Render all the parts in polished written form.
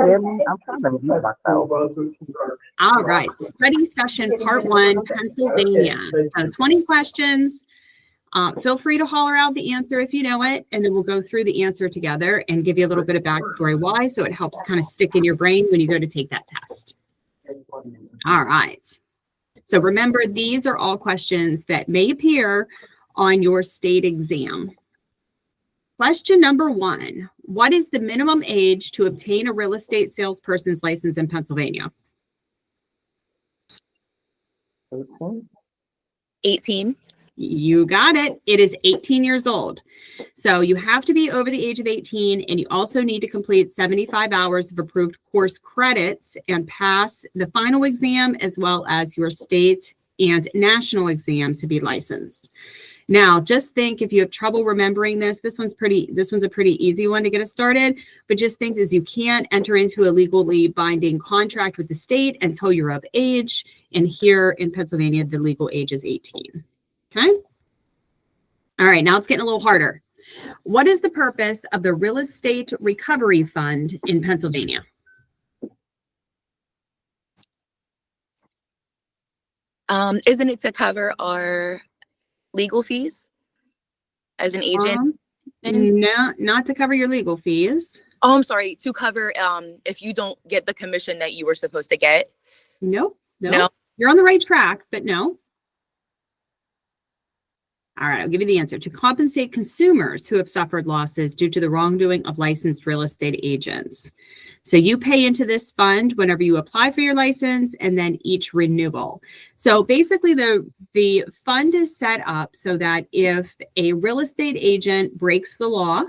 hear me? I'm trying to mute myself. All right, study session part 1, Pennsylvania. 20 questions. Feel free to holler out the answer if you know it, and then we'll go through the answer together and give you a little bit of backstory why, so it helps kind of stick in your brain when you go to take that test. All right. So remember, these are all questions that may appear on your state exam. Question number 1, what is the minimum age to obtain a real estate salesperson's license in Pennsylvania? 18. You got it. It is 18 years old. So you have to be over the age of 18, and you also need to complete 75 hours of approved course credits and pass the final exam as well as your state and national exam to be licensed. Now, just think, if you have trouble remembering this one's a pretty easy one to get us started, but just think is you can't enter into a legally binding contract with the state until you're of age. And here in Pennsylvania, the legal age is 18. Okay. All right. Now it's getting a little harder. What is the purpose of the Real Estate Recovery Fund in Pennsylvania? Isn't it to cover our legal fees as an agent? No, not to cover your legal fees. Oh, I'm sorry. To cover if you don't get the commission that you were supposed to get. Nope. No. You're on the right track, but no. All right, I'll give you the answer. To compensate consumers who have suffered losses due to the wrongdoing of licensed real estate agents. So you pay into this fund whenever you apply for your license and then each renewal. So basically the fund is set up so that if a real estate agent breaks the law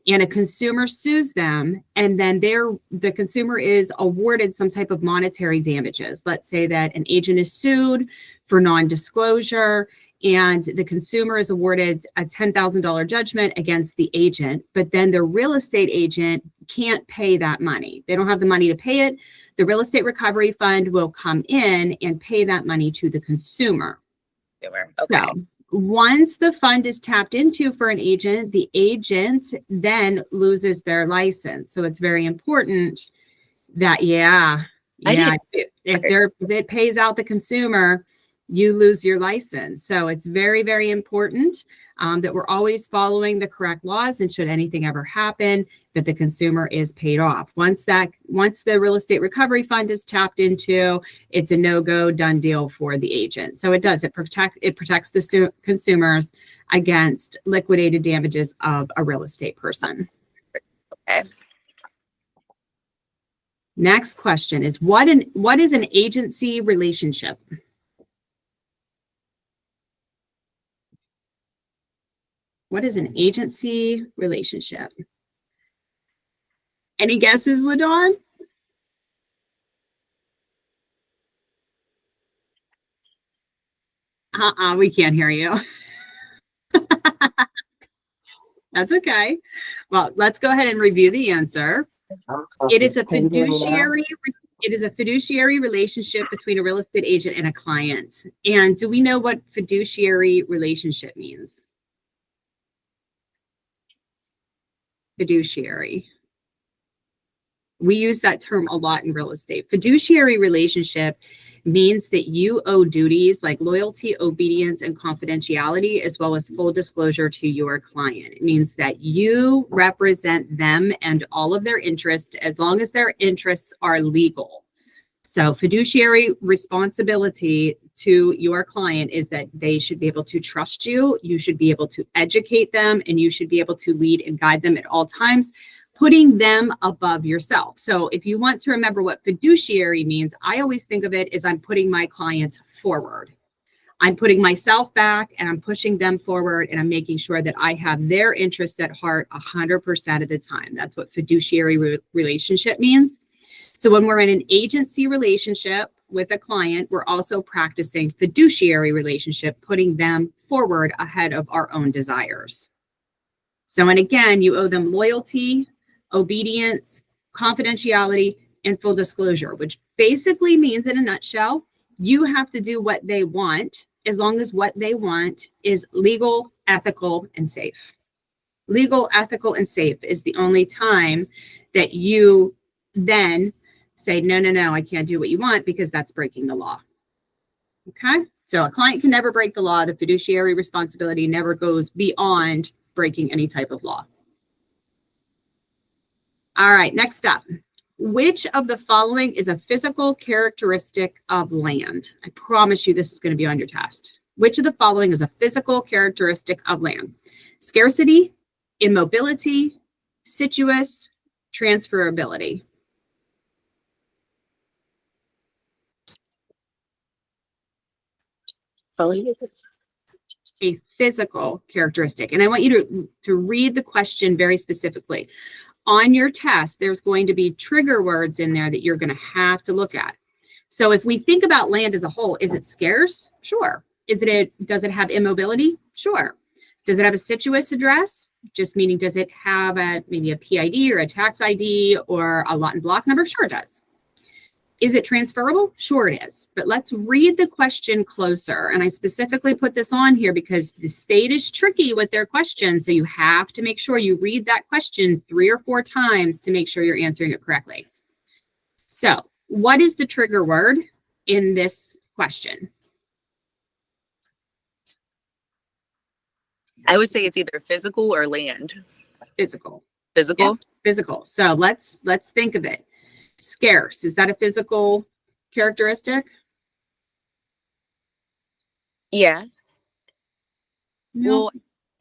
and a consumer sues them, and then the consumer is awarded some type of monetary damages. Let's say that an agent is sued for non-disclosure, and the consumer is awarded a $10,000 judgment against the agent, but then the real estate agent can't pay that money. They don't have the money to pay it. The Real Estate Recovery Fund will come in and pay that money to the consumer. Okay. So once the fund is tapped into for an agent, the agent then loses their license. So it's very important that, if it pays out the consumer, you lose your license. So it's very, very important that we're always following the correct laws, and should anything ever happen, that the consumer is paid off. Once the Real Estate Recovery Fund is tapped into, it's a no-go, done deal for the agent. So it protects the consumers against liquidated damages of a real estate person. Okay. Next question is, what is an agency relationship? What is an agency relationship? Any guesses, LaDawn? We can't hear you. That's okay. Well, let's go ahead and review the answer. It is a fiduciary relationship between a real estate agent and a client. And do we know what fiduciary relationship means? Fiduciary. We use that term a lot in real estate. Fiduciary relationship means that you owe duties like loyalty, obedience, and confidentiality, as well as full disclosure to your client. It means that you represent them and all of their interests, as long as their interests are legal. So fiduciary responsibility to your client is that they should be able to trust you. You should be able to educate them, and you should be able to lead and guide them at all times, putting them above yourself. So if you want to remember what fiduciary means, I always think of it as I'm putting my clients forward. I'm putting myself back and I'm pushing them forward, and I'm making sure that I have their interests at heart 100% of the time. That's what fiduciary relationship means. So when we're in an agency relationship with a client, we're also practicing fiduciary relationship, putting them forward ahead of our own desires. So, and again, you owe them loyalty, obedience, confidentiality, and full disclosure, which basically means, in a nutshell, you have to do what they want, as long as what they want is legal, ethical, and safe. Legal, ethical, and safe is the only time that you then say, no, I can't do what you want because that's breaking the law. Okay? So a client can never break the law. The fiduciary responsibility never goes beyond breaking any type of law. All right, next up. Which of the following is a physical characteristic of land? I promise you this is going to be on your test. Which of the following is a physical characteristic of land? Scarcity, immobility, situous, transferability. A physical characteristic. And I want you to read the question very specifically. On your test, there's going to be trigger words in there that you're going to have to look at. So if we think about land as a whole, is it scarce? Sure. Does it have immobility? Sure. Does it have a situous address? Just meaning, does it have maybe a PID or a tax ID or a lot and block number? Sure it does. Is it transferable? Sure it is. But let's read the question closer. And I specifically put this on here because the state is tricky with their questions. So you have to make sure you read that question 3 or 4 times to make sure you're answering it correctly. So what is the trigger word in this question? I would say it's either physical or land. Physical. Physical? Yeah, physical. So let's think of it. Scarce, is that a physical characteristic? Yeah. No. Well,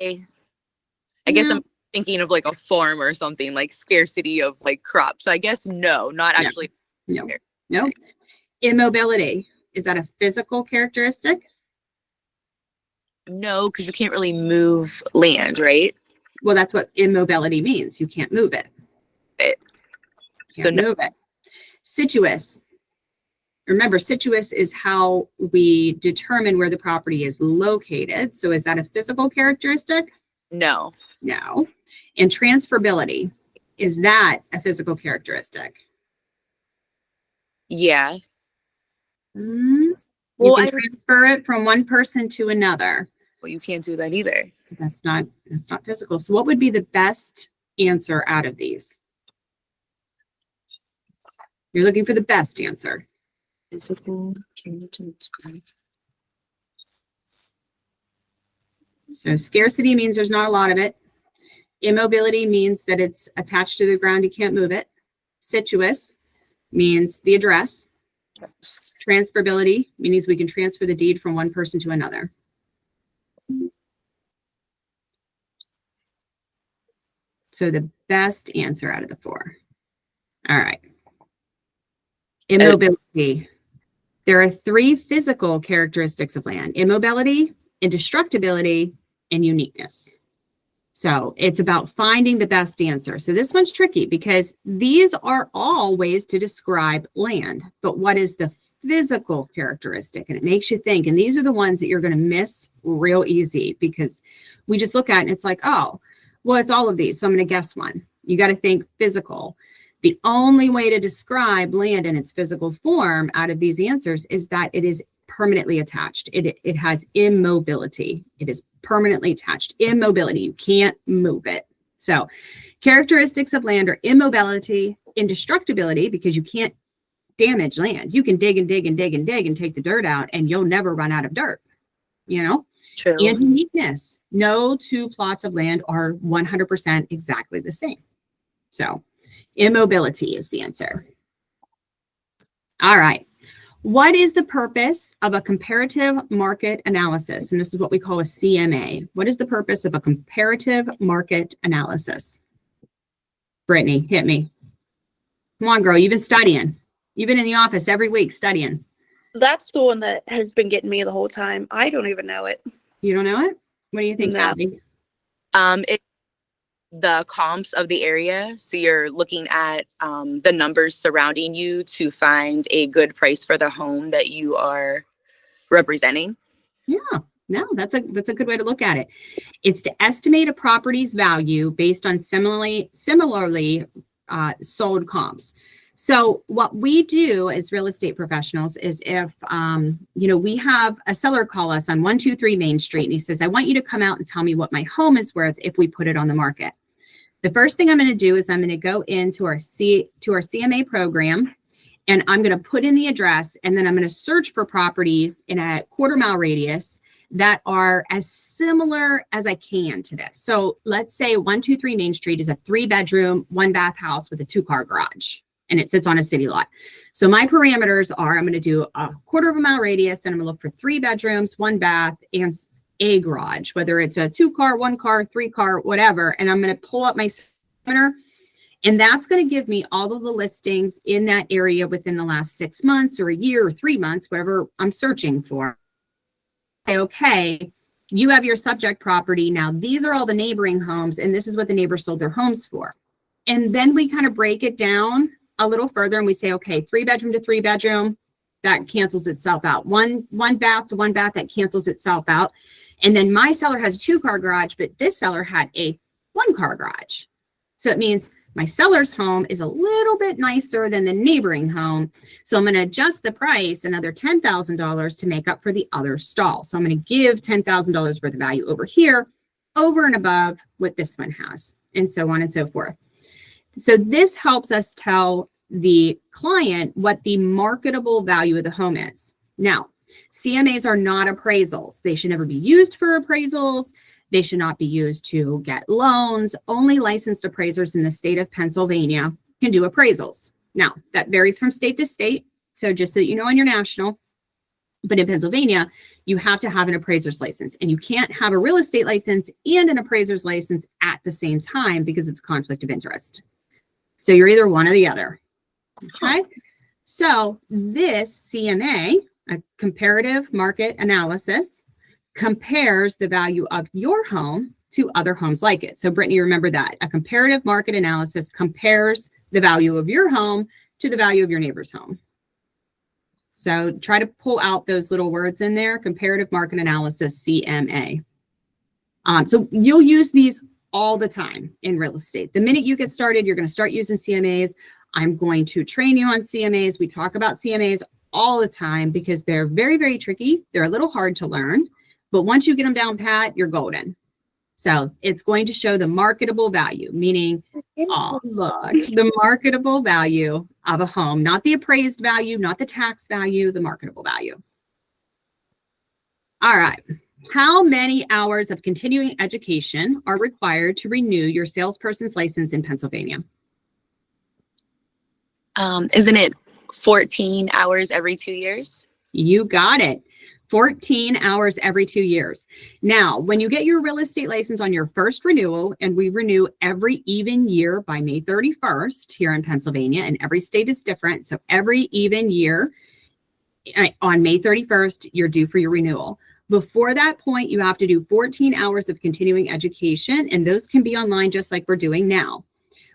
I guess No. I'm thinking of like a farm or something, like scarcity of like crops. So I guess no, not No. actually. No. Immobility, is that a physical characteristic? No, because you can't really move land, right? Well, that's what immobility means. You can't move it. So Can't no. move it. Situous. Remember, situous is how we determine where the property is located. So is that a physical characteristic? No. No. And transferability, is that a physical characteristic? Yeah. You Well, can transfer it from one person to another. Well, you can't do that either. That's not physical. So what would be the best answer out of these? You're looking for the best answer. Physical. So scarcity means there's not a lot of it. Immobility means that it's attached to the ground, you can't move it. Situous means the address. Transferability means we can transfer the deed from one person to another. So the best answer out of the 4. All right. Immobility. There are 3 physical characteristics of land: immobility, indestructibility, and uniqueness. So it's about finding the best answer. So this one's tricky because these are all ways to describe land, but what is the physical characteristic? And it makes you think, and these are the ones that you're going to miss real easy because we just look at it and it's like, oh, well, it's all of these. So I'm going to guess one. You got to think physical. The only way to describe land in its physical form out of these answers is that it is permanently attached. It has immobility. It is permanently attached. Immobility. You can't move it. So characteristics of land are immobility, indestructibility, because you can't damage land. You can dig and dig and dig and dig and take the dirt out and you'll never run out of dirt, you know? True. And uniqueness. No 2 plots of land are 100% exactly the same. So immobility is the answer. All right. What is the purpose of a comparative market analysis? And this is what we call a CMA. What is the purpose of a comparative market analysis? Brittany, hit me. Come on, girl. You've been studying. You've been in the office every week studying. That's the one that has been getting me the whole time. I don't even know it. You don't know it? What do you think, No. Abby? It's the comps of the area. So you're looking at the numbers surrounding you to find a good price for the home that you are representing. Yeah, no, that's a good way to look at it. It's to estimate a property's value based on similarly sold comps. So what we do as real estate professionals is if, we have a seller call us on 123 Main Street and he says, I want you to come out and tell me what my home is worth if we put it on the market. The first thing I'm going to do is I'm going to go into our CMA program, and I'm going to put in the address, and then I'm going to search for properties in a quarter-mile radius that are as similar as I can to this. So let's say 123 Main Street is a 3-bedroom, 1-bath house with a 2-car garage, and it sits on a city lot. So my parameters are, I'm going to do a quarter-of-a-mile radius, and I'm going to look for 3 bedrooms, 1 bath, and a garage, whether it's a 2-car, 1-car, 3-car, whatever. And I'm going to pull up my center, and that's going to give me all of the listings in that area within the last 6 months or a year or 3 months, whatever I'm searching for. Okay, you have your subject property. Now, these are all the neighboring homes, and this is what the neighbors sold their homes for. And then we kind of break it down a little further, and we say, okay, 3-bedroom to 3-bedroom, that cancels itself out. One bath to 1 bath, that cancels itself out. And then my seller has a 2-car garage, but this seller had a 1-car garage. So it means my seller's home is a little bit nicer than the neighboring home. So I'm going to adjust the price another $10,000 to make up for the other stall. So I'm going to give $10,000 worth of value over here, over and above what this one has, and so on and so forth. So this helps us tell the client what the marketable value of the home is. Now, CMAs are not appraisals. They should never be used for appraisals. They should not be used to get loans. Only licensed appraisers in the state of Pennsylvania can do appraisals. Now, that varies from state to state. So just so you know on your national, but in Pennsylvania, you have to have an appraiser's license, and you can't have a real estate license and an appraiser's license at the same time because it's a conflict of interest. So you're either one or the other. Okay. So this CMA, a comparative market analysis, compares the value of your home to other homes like it. So Brittany, remember that. A comparative market analysis compares the value of your home to the value of your neighbor's home. So try to pull out those little words in there, comparative market analysis, CMA. So you'll use these all the time in real estate. The minute you get started, you're going to start using CMAs. I'm going to train you on CMAs. We talk about CMAs all the time because they're very, very tricky. They're a little hard to learn, but once you get them down pat, you're golden. So it's going to show the marketable value, meaning, oh, look, the marketable value of a home, not the appraised value, not the tax value, the marketable value. All right. How many hours of continuing education are required to renew your salesperson's license in Pennsylvania? Isn't it 14 hours every 2 years? You got it. 14 hours every 2 years. Now, when you get your real estate license on your first renewal, and we renew every even year by May 31st here in Pennsylvania, and every state is different. So every even year on May 31st, you're due for your renewal. Before that point, you have to do 14 hours of continuing education, and those can be online just like we're doing now.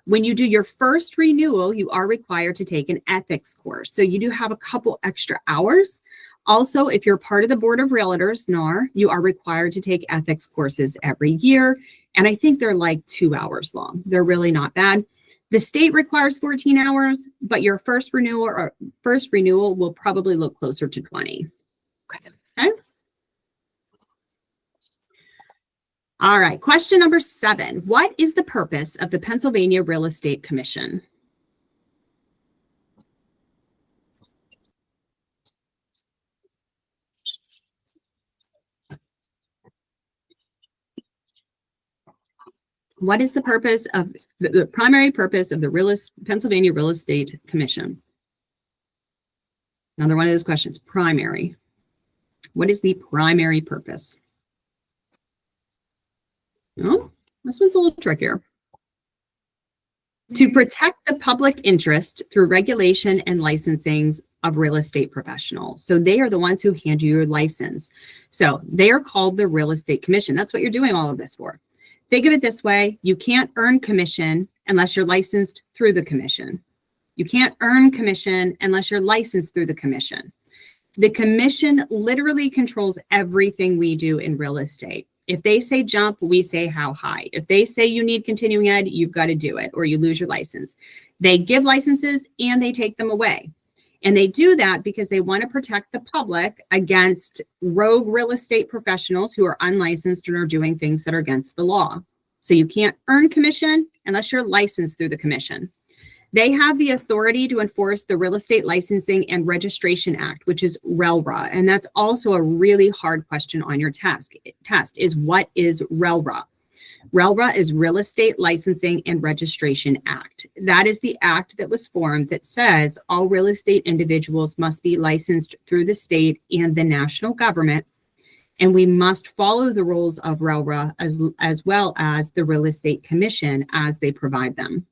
When you do your first renewal, you are required to take an ethics course. So you do have a couple extra hours. Also, if you're part of the Board of Realtors, NAR, you are required to take ethics courses every year. And I think they're like 2 hours long. They're really not bad. The state requires 14 hours, but your first renewal will probably look closer to 20. Okay. All right, question number 7. What is the purpose of the Pennsylvania Real Estate Commission? What is the purpose of the primary purpose of the Pennsylvania Real Estate Commission? Another one of those questions, primary. What is the primary purpose? Oh, this one's a little trickier. To protect the public interest through regulation and licensing of real estate professionals. So they are the ones who hand you your license. So they are called the Real Estate Commission. That's what you're doing all of this for. Think of it this way. You can't earn commission unless you're licensed through the commission. You can't earn commission unless you're licensed through the commission. The commission literally controls everything we do in real estate. If they say jump, we say how high. If they say you need continuing ed, you've got to do it or you lose your license. They give licenses and they take them away. And they do that because they want to protect the public against rogue real estate professionals who are unlicensed and are doing things that are against the law. So you can't earn commission unless you're licensed through the commission. They have the authority to enforce the Real Estate Licensing and Registration Act, which is RELRA. And that's also a really hard question on your test is what is RELRA? RELRA is Real Estate Licensing and Registration Act. That is the act that was formed that says all real estate individuals must be licensed through the state and the national government. And we must follow the rules of RELRA as well as the Real Estate Commission as they provide them.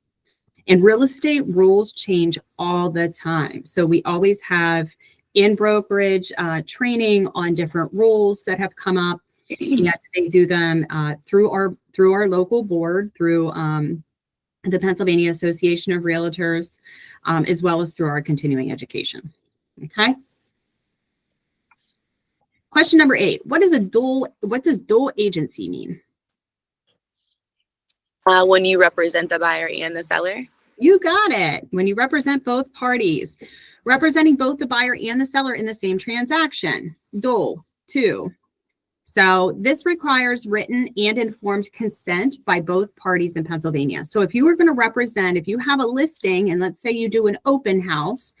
And real estate rules change all the time. So we always have in brokerage training on different rules that have come up. And they do them through our local board, through the Pennsylvania Association of Realtors, as well as through our continuing education. Okay. Question number 8. What does dual agency mean? When you represent the buyer and the seller. You got it. When you represent both parties, representing both the buyer and the seller in the same transaction. Dual, two. So this requires written and informed consent by both parties in Pennsylvania. So if you were going to represent, if you have a listing and let's say you do an open house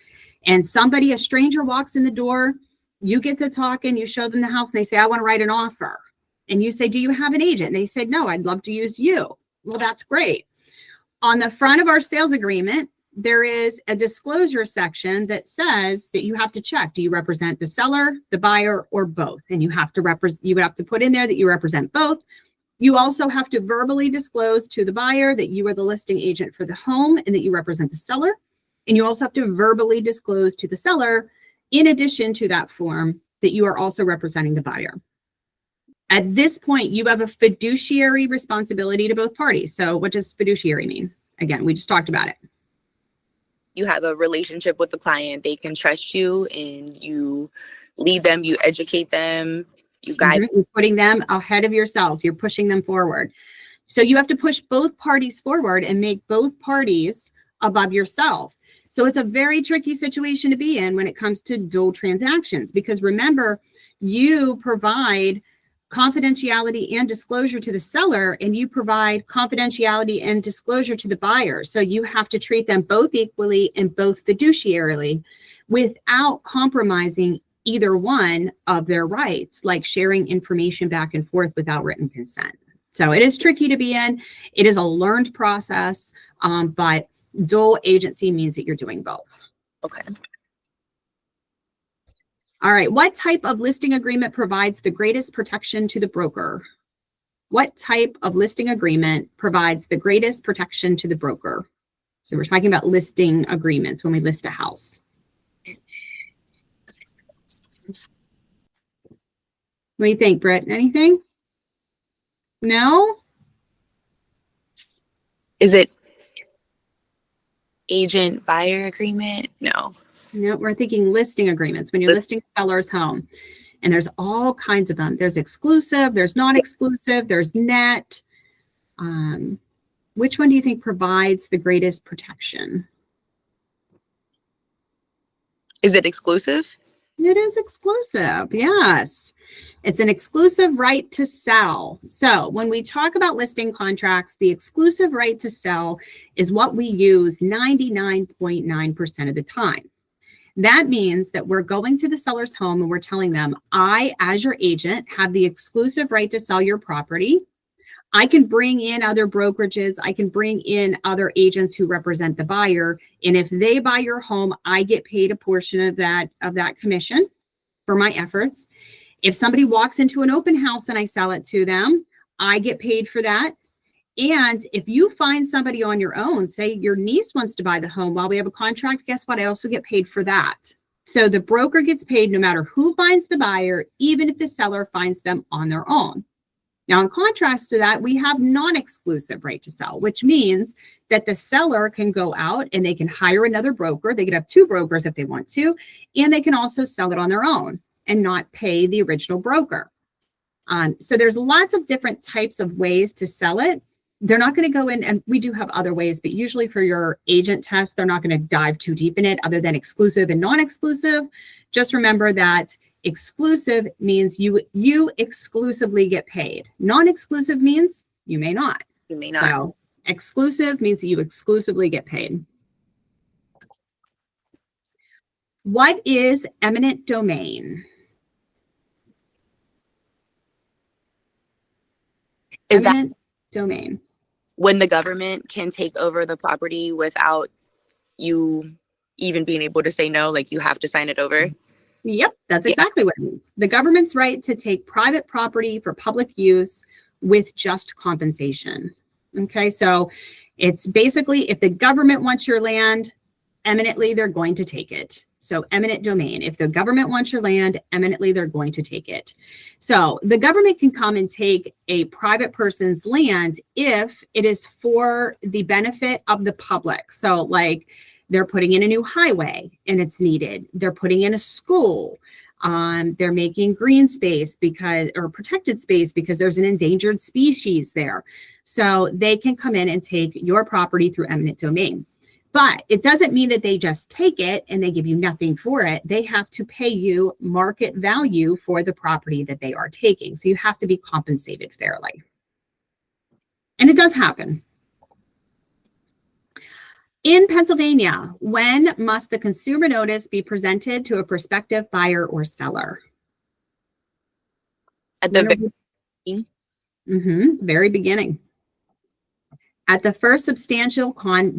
and a stranger walks in the door, you get to talk and you show them the house and they say, I want to write an offer. And you say, do you have an agent? And they said, no, I'd love to use you. Well, that's great. On the front of our sales agreement, there is a disclosure section that says that you have to check. Do you represent the seller, the buyer, or both? And you would have to put in there that you represent both. You also have to verbally disclose to the buyer that you are the listing agent for the home and that you represent the seller. And you also have to verbally disclose to the seller, in addition to that form, that you are also representing the buyer. At this point, you have a fiduciary responsibility to both parties. So what does fiduciary mean? Again, we just talked about it. You have a relationship with the client. They can trust you and you lead them, you educate them, you guide them. You're putting them ahead of yourselves. You're pushing them forward. So you have to push both parties forward and make both parties above yourself. So it's a very tricky situation to be in when it comes to dual transactions, because remember, you provide confidentiality and disclosure to the seller, and you provide confidentiality and disclosure to the buyer. So you have to treat them both equally and both fiduciarily without compromising either one of their rights, like sharing information back and forth without written consent. So it is tricky to be in. It is a learned process, but dual agency means that you're doing both. Okay. All right. What type of listing agreement provides the greatest protection to the broker? What type of listing agreement provides the greatest protection to the broker? So we're talking about listing agreements when we list a house. What do you think, Britt? Anything? No? Is it agent buyer agreement? No. No, we're thinking listing agreements when you're listing a seller's home. And there's all kinds of them. There's exclusive, there's non-exclusive, there's net. Which one do you think provides the greatest protection? Is it exclusive? It is exclusive, yes. It's an exclusive right to sell. So when we talk about listing contracts, the exclusive right to sell is what we use 99.9% of the time. That means that we're going to the seller's home and we're telling them, I, as your agent, have the exclusive right to sell your property. I can bring in other brokerages. I can bring in other agents who represent the buyer. And if they buy your home, I get paid a portion of that commission for my efforts. If somebody walks into an open house and I sell it to them, I get paid for that. And if you find somebody on your own, say your niece wants to buy the home while we have a contract, guess what? I also get paid for that. So the broker gets paid no matter who finds the buyer, even if the seller finds them on their own. Now, in contrast to that, we have non-exclusive right to sell, which means that the seller can go out and they can hire another broker. They could have two brokers if they want to, and they can also sell it on their own and not pay the original broker. So there's lots of different types of ways to sell it. They're not going to go in, and we do have other ways, but usually for your agent test, they're not going to dive too deep in it other than exclusive and non-exclusive. Just remember that exclusive means you exclusively get paid. Non-exclusive means you may not. You may not. So Exclusive means that you exclusively get paid. What is eminent domain? Is that Eminent domain. when the government can take over the property without you even being able to say no, like you have to sign it over? Yep, that's Yeah. exactly what it means. The government's right to take private property for public use with just compensation. Okay, so it's basically if the government wants your land, eminently they're going to take it. So eminent domain. If the government wants your land, eminently they're going to take it. So the government can come and take a private person's land if it is for the benefit of the public. So like they're putting in a new highway and it's needed. They're putting in a school. They're making green space or protected space because there's an endangered species there. So they can come in and take your property through eminent domain. But it doesn't mean that they just take it and they give you nothing for it. They have to pay you market value for the property that they are taking. So you have to be compensated fairly. And it does happen. In Pennsylvania, when must the consumer notice be presented to a prospective buyer or seller? At the Very beginning. At the first substantial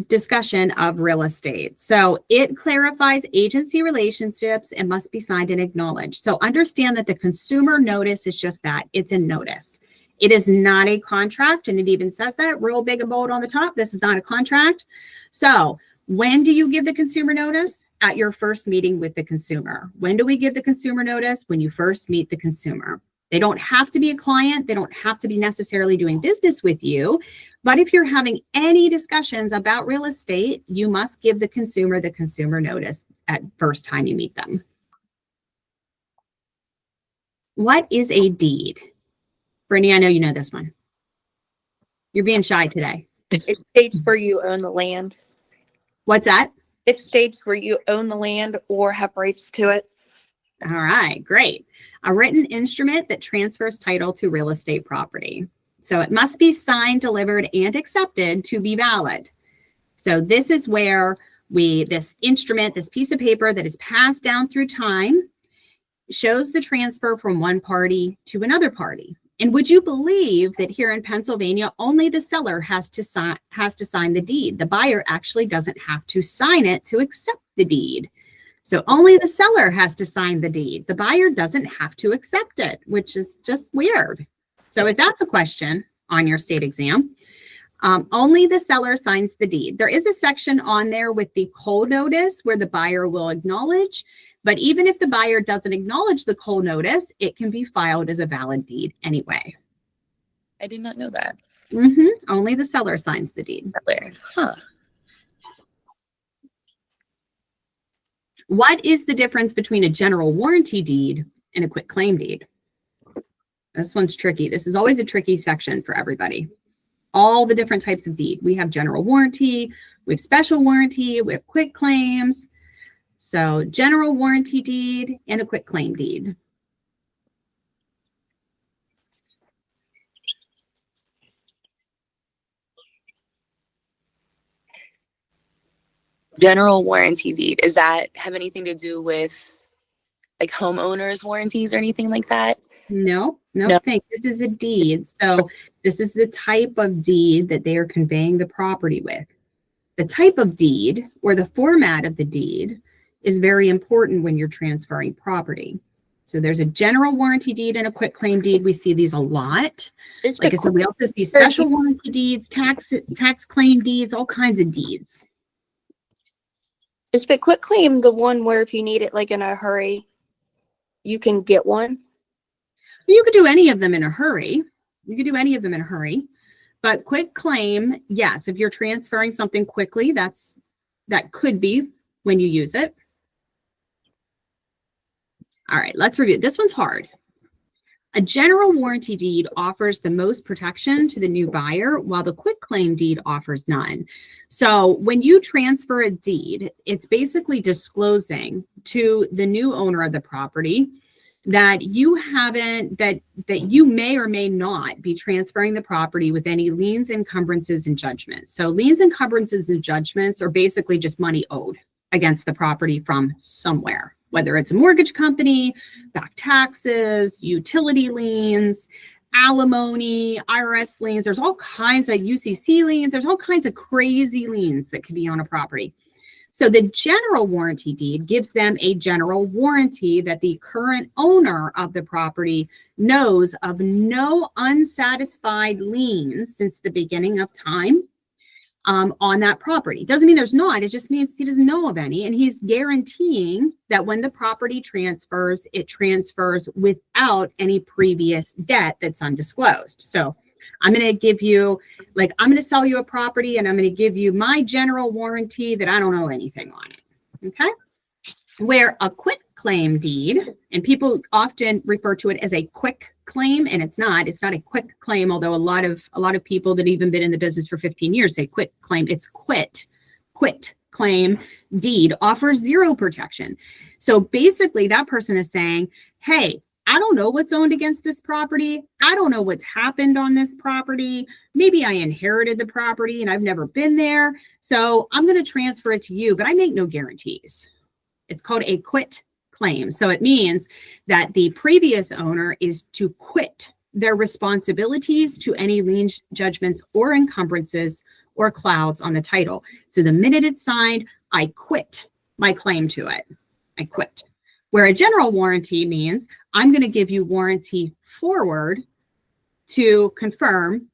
discussion of real estate. So it clarifies agency relationships and must be signed and acknowledged. So understand that the consumer notice is just that. It's a notice. It is not a contract, and it even says that real big and bold on the top. This is not a contract. So when do you give the consumer notice? At your first meeting with the consumer. When do we give the consumer notice? When you first meet the consumer. They don't have to be a client. They don't have to be necessarily doing business with you. But if you're having any discussions about real estate, you must give the consumer notice at first time you meet them. What is a deed? Brittany, I know you know this one. You're being shy today. It states where you own the land. What's that? It states where you own the land or have rights to it. All right, great. A written instrument that transfers title to real estate property. So it must be signed, delivered, and accepted to be valid. So this is where this instrument, this piece of paper that is passed down through time, shows the transfer from one party to another party. And would you believe that here in Pennsylvania, only the seller has to sign the deed? The buyer actually doesn't have to sign it to accept the deed. So only the seller has to sign the deed. The buyer doesn't have to accept it, which is just weird. So if that's a question on your state exam, only the seller signs the deed. There is a section on there with the co-notice where the buyer will acknowledge, but even if the buyer doesn't acknowledge the co-notice, it can be filed as a valid deed anyway. I did not know that. Only the seller signs the deed. Huh. What is the difference between a general warranty deed and a quitclaim deed? This one's tricky. This is always a tricky section for everybody. All the different types of deed. We have general warranty, we have special warranty, we have quit claims. So general warranty deed and a quitclaim deed. General warranty deed. Does that have anything to do with like homeowners warranties or anything like that? No. No. This is a deed. So this is the type of deed that they are conveying the property with. The type of deed or the format of the deed is very important when you're transferring property. So there's a general warranty deed and a quitclaim deed. We see these a lot. Like I said, we also see special warranty deeds, tax claim deeds, all kinds of deeds. Is the quitclaim the one where if you need it like in a hurry, you can get one? You could do any of them in a hurry. But quitclaim, yes, if you're transferring something quickly, that could be when you use it. All right, let's review. This one's hard. A general warranty deed offers the most protection to the new buyer, while the quitclaim deed offers none. So when you transfer a deed, it's basically disclosing to the new owner of the property that you haven't, that you may or may not be transferring the property with any liens, encumbrances, and judgments. So liens, encumbrances, and judgments are basically just money owed against the property from somewhere, whether it's a mortgage company, back taxes, utility liens, alimony, IRS liens. There's all kinds of UCC liens. There's all kinds of crazy liens that can be on a property. So the general warranty deed gives them a general warranty that the current owner of the property knows of no unsatisfied liens since the beginning of time on that property. Doesn't mean there's not, it just means he doesn't know of any. And he's guaranteeing that when the property transfers, it transfers without any previous debt that's undisclosed. So I'm going to give you, like, I'm going to sell you a property and I'm going to give you my general warranty that I don't know anything on it. Okay. Where a quit claim deed, and people often refer to it as a quick claim, and it's not a quick claim, although a lot of people that even been in the business for 15 years say quit claim. It's quit claim deed offers zero protection. So basically that person is saying, hey, I don't know what's owned against this property. I don't know what's happened on this property. Maybe I inherited the property and I've never been there. So I'm going to transfer it to you, but I make no guarantees. It's called a quit claim. So it means that the previous owner is to quit their responsibilities to any liens, judgments, or encumbrances or clouds on the title. So the minute it's signed, I quit my claim to it. I quit. Where a general warranty means I'm going to give you warranty forward to confirm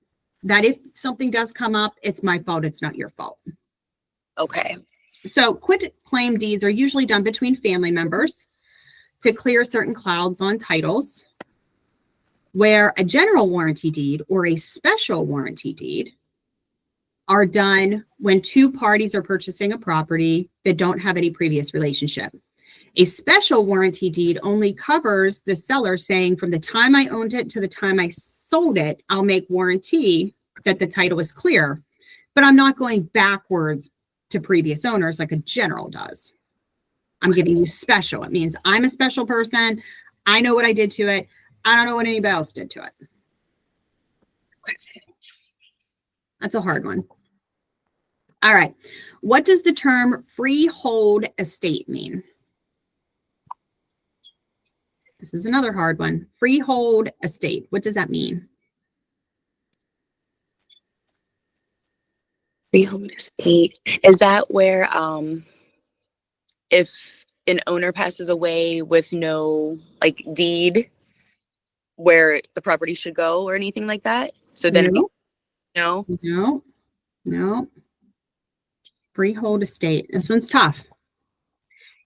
that if something does come up, it's my fault, it's not your fault. Okay. So quit claim deeds are usually done between family members to clear certain clouds on titles, where a general warranty deed or a special warranty deed are done when two parties are purchasing a property that don't have any previous relationship. A special warranty deed only covers the seller saying from the time I owned it to the time I sold it, I'll make warranty that the title is clear, but I'm not going backwards to previous owners like a general does. I'm giving you special. It means I'm a special person. I know what I did to it. I don't know what anybody else did to it. That's a hard one. All right. What does the term freehold estate mean? This is another hard one. Freehold estate. What does that mean? Freehold estate. Is that where if an owner passes away with no like deed where the property should go or anything like that? So then No. Freehold estate. This one's tough.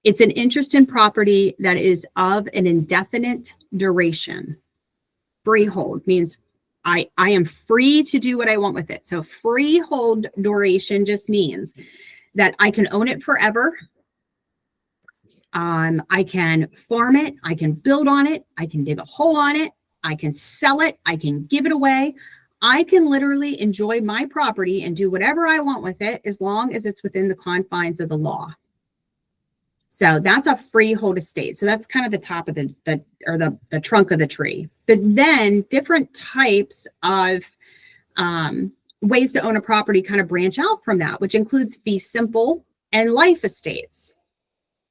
It's an interest in property that is of an indefinite duration. Freehold means I am free to do what I want with it. So freehold duration just means that I can own it forever. I can farm it. I can build on it. I can dig a hole on it. I can sell it. I can give it away. I can literally enjoy my property and do whatever I want with it as long as it's within the confines of the law. So that's a freehold estate. So that's kind of the top of the trunk of the tree. But then different types of ways to own a property kind of branch out from that, which includes fee simple and life estates.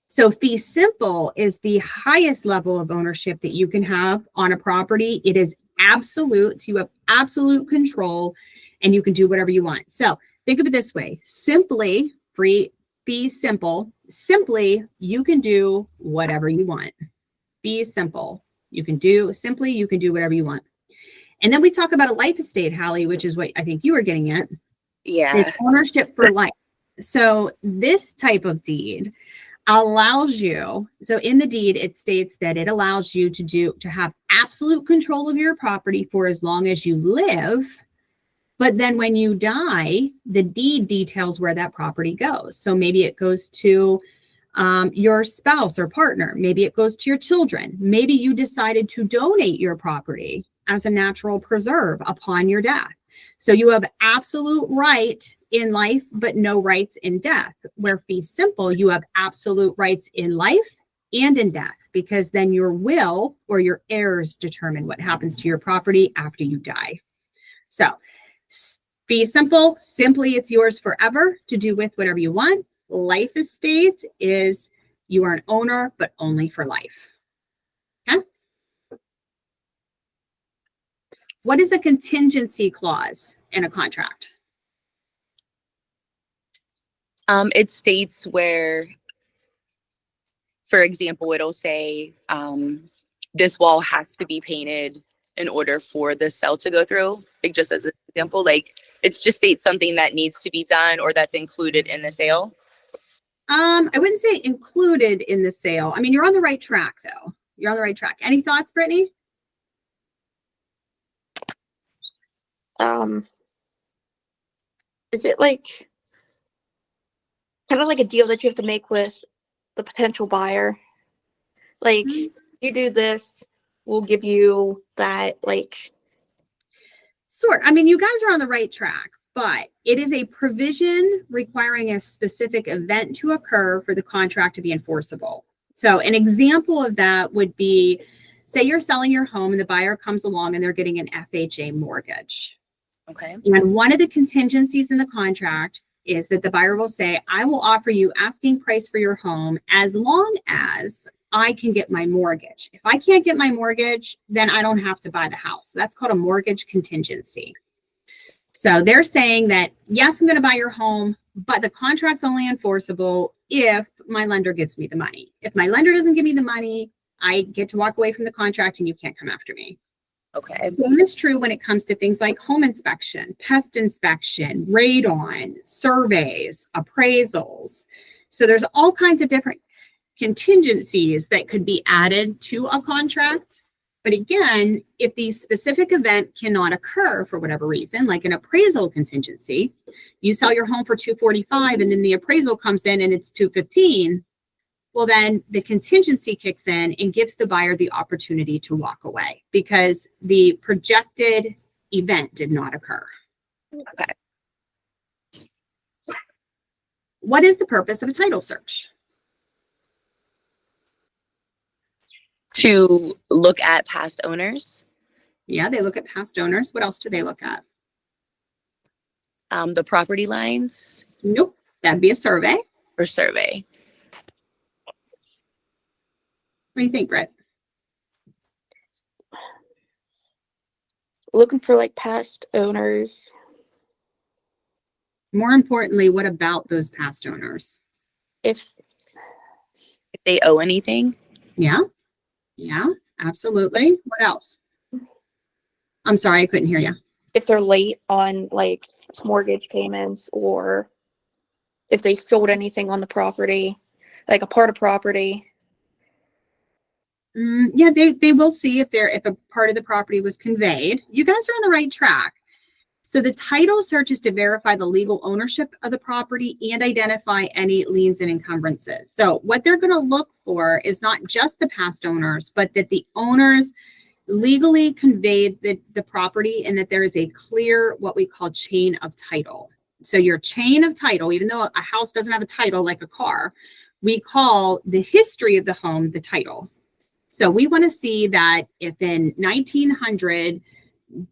So fee simple is the highest level of ownership that you can have on a property. It is absolute. You have absolute control and you can do whatever you want. So think of it this way. Simply fee simple. Simply, you can do whatever you want. Be simple. You can do whatever you want. And then we talk about a life estate, Hallie, which is what I think you were getting at. Yeah. Is ownership for life. So this type of deed allows you, so in the deed, it states that it allows you to have absolute control of your property for as long as you live. But then when you die, the deed details where that property goes. So maybe it goes to your spouse or partner. Maybe it goes to your children. Maybe you decided to donate your property as a natural preserve upon your death. So you have absolute right in life, but no rights in death. Where fee simple, you have absolute rights in life and in death, because then your will or your heirs determine what happens to your property after you die. So fee simple, simply it's yours forever to do with whatever you want. Life estate is you are an owner, but only for life. Okay. What is a contingency clause in a contract? It states where, for example, it'll say this wall has to be painted in order for the sale to go through. Like, just as an example, like it's just states something that needs to be done or that's included in the sale. I wouldn't say included in the sale. I mean, you're on the right track though. You're on the right track. Any thoughts, Brittany? Is it like kind of like a deal that you have to make with the potential buyer? Like, you do this, we'll give you that, like. Sort. I mean, you guys are on the right track, but it is a provision requiring a specific event to occur for the contract to be enforceable. So an example of that would be, say you're selling your home and the buyer comes along and they're getting an FHA mortgage. Okay. And one of the contingencies in the contract is that the buyer will say, I will offer you asking price for your home as long as I can get my mortgage. If I can't get my mortgage, then I don't have to buy the house. So that's called a mortgage contingency. So they're saying that, yes, I'm going to buy your home, but the contract's only enforceable if my lender gives me the money. If my lender doesn't give me the money, I get to walk away from the contract and you can't come after me. Okay. Same is true when it comes to things like home inspection, pest inspection, radon, surveys, appraisals. So there's all kinds of different contingencies that could be added to a contract. But again, if the specific event cannot occur for whatever reason, like an appraisal contingency, you sell your home for $245 and then the appraisal comes in and it's $215. Well, then the contingency kicks in and gives the buyer the opportunity to walk away because the projected event did not occur. Okay. What is the purpose of a title search? To look at past owners. Yeah, they look at past owners. What else do they look at? The property lines. Nope, that'd be a survey. Or survey. What do you think, Britt? Looking for like past owners. More importantly, what about those past owners? If they owe anything. Yeah, absolutely. What else? I'm sorry, I couldn't hear you. if they're late on like mortgage payments, or if they sold anything on the property, like a part of property. Yeah, they will see if a part of the property was conveyed. You guys are on the right track. So the title search is to verify the legal ownership of the property and identify any liens and encumbrances. So what they're going to look for is not just the past owners, but that the owners legally conveyed the property and that there is a clear, what we call chain of title. So your chain of title, even though a house doesn't have a title like a car, we call the history of the home the title. So we want to see that if in 1900,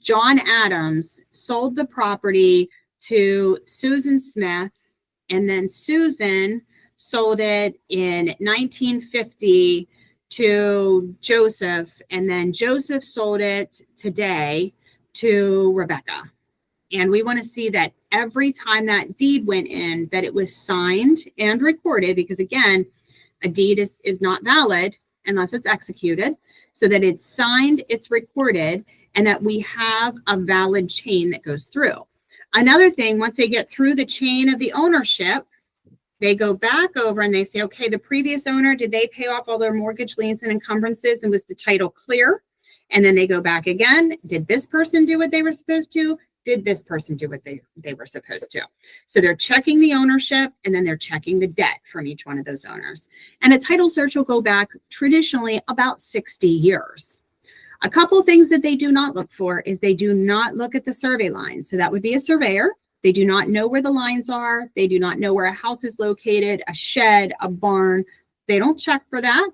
John Adams sold the property to Susan Smith, and then Susan sold it in 1950 to Joseph, and then Joseph sold it today to Rebecca. And we want to see that every time that deed went in, that it was signed and recorded, because again, a deed is not valid unless it's executed, so that it's signed, it's recorded, and that we have a valid chain that goes through. Another thing, once they get through the chain of the ownership, they go back over and they say, okay, the previous owner, did they pay off all their mortgage liens and encumbrances, and was the title clear? And then they go back again. Did this person do what they were supposed to? Did this person do what they were supposed to? So they're checking the ownership, and then they're checking the debt from each one of those owners. And a title search will go back traditionally about 60 years. A couple of things that they do not look for is they do not look at the survey lines. So that would be a surveyor. They do not know where the lines are. They do not know where a house is located, a shed, a barn. They don't check for that.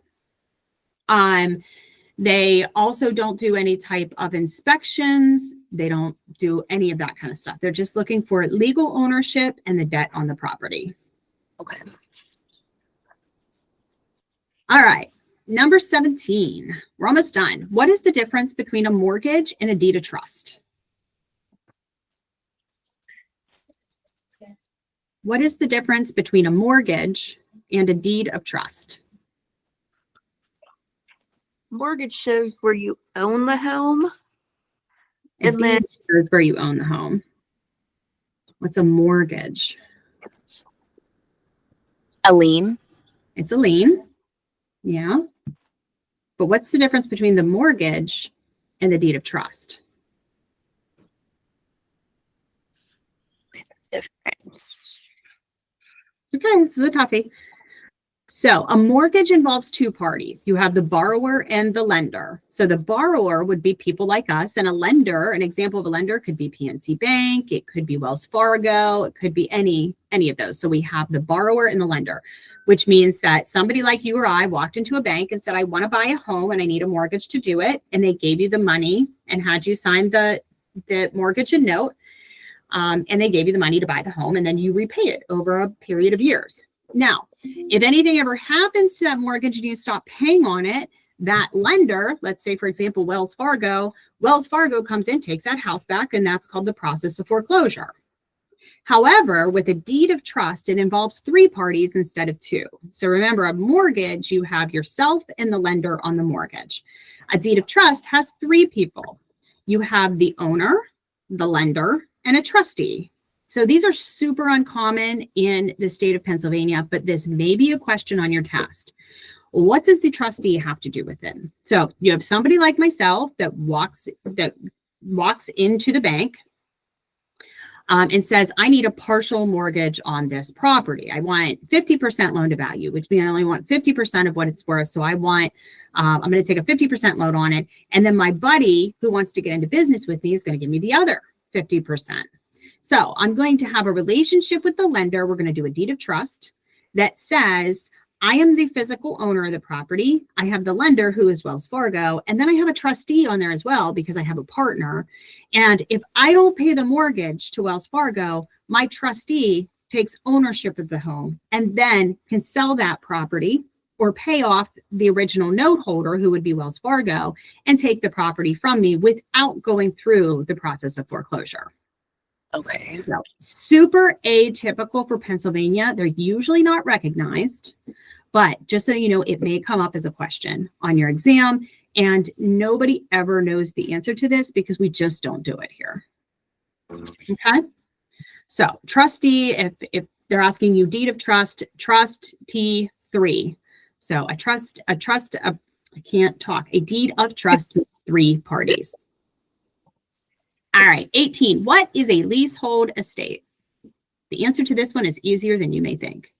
They also don't do any type of inspections. They don't do any of that kind of stuff. They're just looking for legal ownership and the debt on the property. Okay. All right. Number 17. We're almost done. What is the difference between a mortgage and a deed of trust? What is the difference between a mortgage and a deed of trust? Mortgage shows where you own the home. A And then deed shows where you own the home. What's a mortgage? A lien. It's a lien. Yeah. But what's the difference between the mortgage and the deed of trust? Difference. Okay, this is a toughie. So a mortgage involves two parties. You have the borrower and the lender. So the borrower would be people like us, and a lender, an example of a lender could be PNC Bank, it could be Wells Fargo, it could be any of those. So we have the borrower and the lender, which means that somebody like you or I walked into a bank and said, I want to buy a home and I need a mortgage to do it. And they gave you the money and had you sign the mortgage and note. And they gave you the money to buy the home, and then you repay it over a period of years. Now, if anything ever happens to that mortgage and you stop paying on it, that lender, let's say, for example, Wells Fargo comes in, takes that house back, and that's called the process of foreclosure. However, with a deed of trust, it involves three parties instead of two. So remember, a mortgage, you have yourself and the lender on the mortgage. A deed of trust has three people. You have the owner, the lender, and a trustee. So these are super uncommon in the state of Pennsylvania, but this may be a question on your test. What does the trustee have to do with it? So you have somebody like myself that walks into the bank and says, I need a partial mortgage on this property. I want 50% loan to value, which means I only want 50% of what it's worth. So I'm going to take a 50% loan on it. And then my buddy who wants to get into business with me is going to give me the other 50%. So I'm going to have a relationship with the lender. We're going to do a deed of trust that says, I am the physical owner of the property. I have the lender, who is Wells Fargo, and then I have a trustee on there as well because I have a partner. And if I don't pay the mortgage to Wells Fargo, my trustee takes ownership of the home and then can sell that property or pay off the original note holder, who would be Wells Fargo, and take the property from me without going through the process of foreclosure. Okay. So, super atypical for Pennsylvania. They're usually not recognized, but just so you know, it may come up as a question on your exam, and nobody ever knows the answer to this because we just don't do it here. Okay. So trustee, if they're asking you deed of trust, trust T3. So a deed of trust with three parties. All right, 18. What is a leasehold estate? The answer to this one is easier than you may think.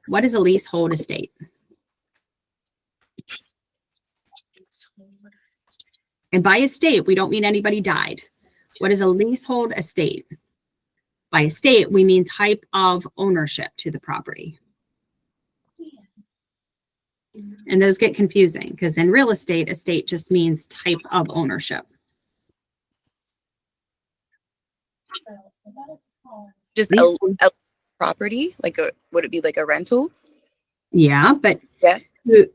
What is a leasehold estate? And by estate, we don't mean anybody died. What is a leasehold estate? By estate, we mean type of ownership to the property. And those get confusing because in real estate, estate just means type of ownership. Just a property, would it be like a rental? Yeah, but Yeah.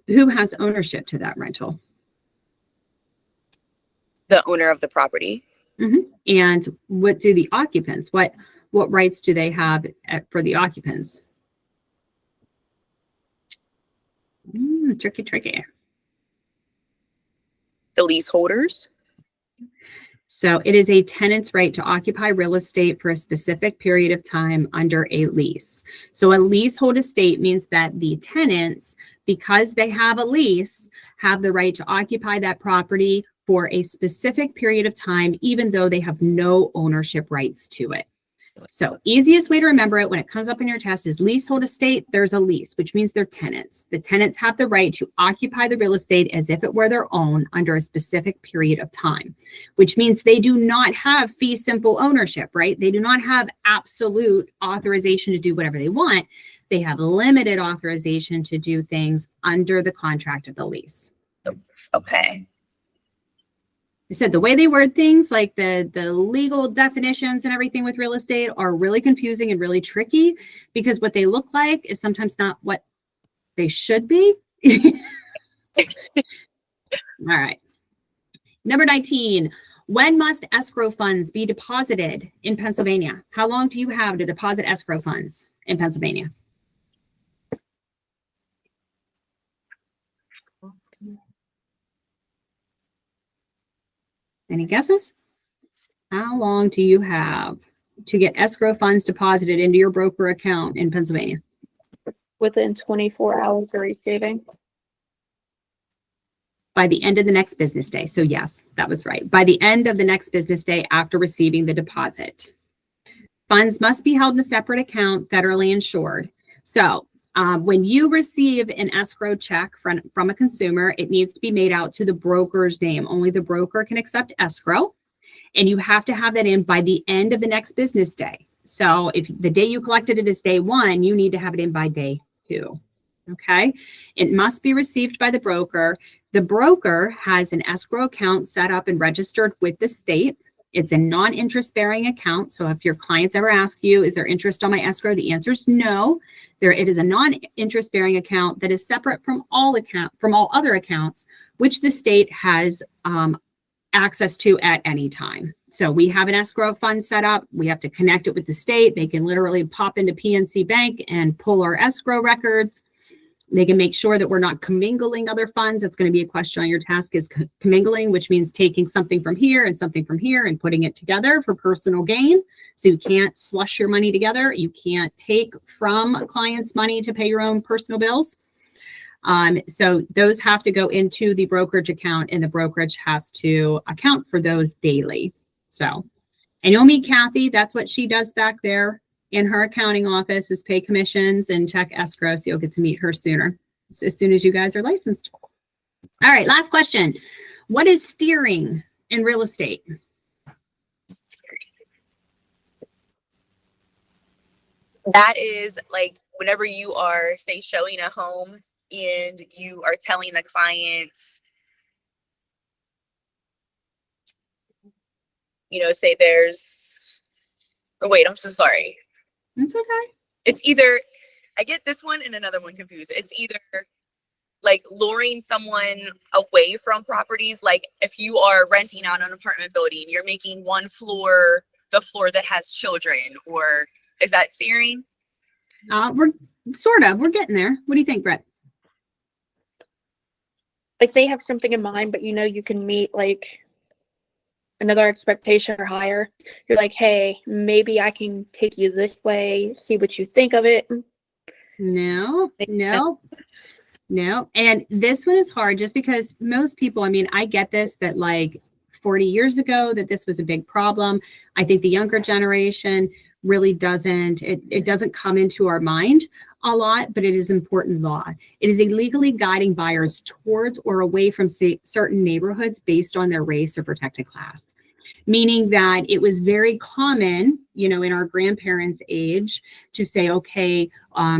Who has ownership to that rental? The owner of the property. Mm-hmm. And what do the occupants? What rights do they have for the occupants? Tricky. The leaseholders. So it is a tenant's right to occupy real estate for a specific period of time under a lease. So a leasehold estate means that the tenants, because they have a lease, have the right to occupy that property for a specific period of time, even though they have no ownership rights to it. So easiest way to remember it when it comes up in your test is leasehold estate. There's a lease, which means they're tenants. The tenants have the right to occupy the real estate as if it were their own under a specific period of time, which means they do not have fee simple ownership, right? They do not have absolute authorization to do whatever they want. They have limited authorization to do things under the contract of the lease. Oops, okay. I said the way they word things, like the legal definitions and everything with real estate, are really confusing and really tricky, because what they look like is sometimes not what they should be. All right. Number 19, when must escrow funds be deposited in Pennsylvania? How long do you have to deposit escrow funds in Pennsylvania? Any guesses? How long do you have to get escrow funds deposited into your broker account in Pennsylvania? Within 24 hours of receiving. By the end of the next business day. So yes, that was right. By the end of the next business day after receiving the deposit. Funds must be held in a separate account, federally insured. So when you receive an escrow check from a consumer, it needs to be made out to the broker's name. Only the broker can accept escrow. And you have to have that in by the end of the next business day. So if the day you collected it is day 1, you need to have it in by day 2. Okay. It must be received by the broker. The broker has an escrow account set up and registered with the state. It's a non-interest bearing account. So if your clients ever ask you, is there interest on my escrow? The answer is no. It is a non-interest bearing account that is separate from all other accounts, which the state has access to at any time. So we have an escrow fund set up. We have to connect it with the state. They can literally pop into PNC Bank and pull our escrow records. They can make sure that we're not commingling other funds. That's going to be a question on your task, is commingling, which means taking something from here and something from here and putting it together for personal gain. So you can't slush your money together. You can't take from clients' money to pay your own personal bills. So those have to go into the brokerage account, and the brokerage has to account for those daily. So I know me, Kathy, that's what she does back there in her accounting office, is pay commissions and check escrow. So you'll get to meet her sooner, as soon as you guys are licensed. All right, last question. What is steering in real estate? That is like whenever you are, say, showing a home and you are telling the client, say there's, oh wait, I'm so sorry. It's okay. It's either, I get this one and another one confused. It's either like luring someone away from properties. Like if you are renting out an apartment building, you're making one floor the floor that has children, or is that steering? We're getting there. What do you think, Brett? Like they have something in mind, but you can meet like another expectation or higher. You're like, hey, maybe I can take you this way, see what you think of it. No. And this one is hard just because most people, I get this, that like 40 years ago, that this was a big problem. I think the younger generation really doesn't, it doesn't come into our mind a lot, but it is important law. It is illegally guiding buyers towards or away from certain neighborhoods based on their race or protected class. Meaning that it was very common, in our grandparents' age to say, okay,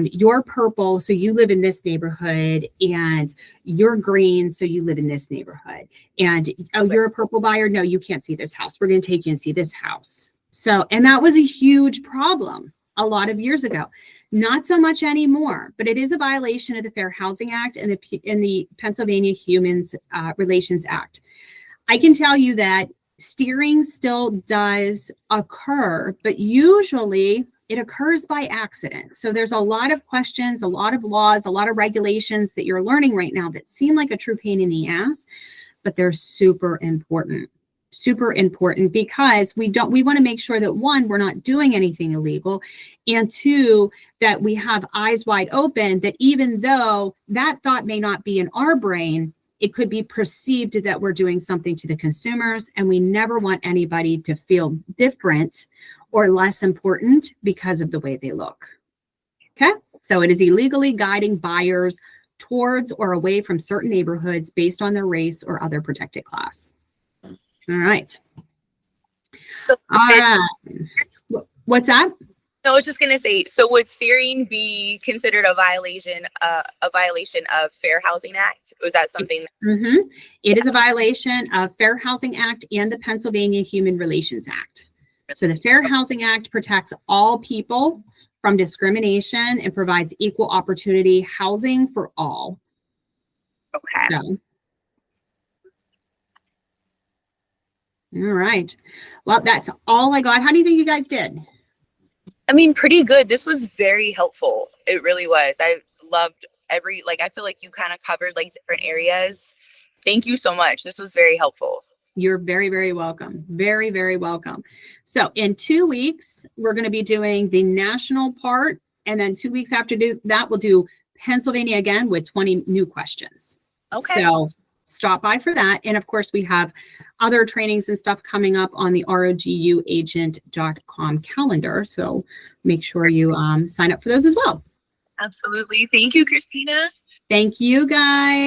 you're purple, so you live in this neighborhood, and you're green, so you live in this neighborhood. And, oh, you're a purple buyer? No, you can't see this house. We're going to take you and see this house. So, and that was a huge problem a lot of years ago. Not so much anymore, but it is a violation of the Fair Housing Act and the Pennsylvania Human Relations Act. I can tell you that steering still does occur, but usually it occurs by accident. So there's a lot of questions, a lot of laws, a lot of regulations that you're learning right now that seem like a true pain in the ass, but they're super important because we want to make sure that, one, we're not doing anything illegal, and two, that we have eyes wide open, that even though that thought may not be in our brain, it could be perceived that we're doing something to the consumers, and we never want anybody to feel different or less important because of the way they look. Okay, so it is illegally guiding buyers towards or away from certain neighborhoods based on their race or other protected class. All right. So All right. What's that? No, I was just gonna say, so would steering be considered a violation of Fair Housing Act? Was that something? Mhm. It is a violation of Fair Housing Act and the Pennsylvania Human Relations Act. So the Fair Housing Act protects all people from discrimination and provides equal opportunity housing for all. Okay. So, all right. Well, that's all I got. How do you think you guys did? I mean, pretty good. This was very helpful. It really was. I loved I feel like you kind of covered like different areas. Thank you so much. This was very helpful. You're very, very welcome. Very, very welcome. So in 2 weeks, we're going to be doing the national part. And then 2 weeks after that, we'll do Pennsylvania again with 20 new questions. Okay. So stop by for that. And of course, we have other trainings and stuff coming up on the roguagent.com calendar. So make sure you sign up for those as well. Absolutely. Thank you, Christina. Thank you, guys.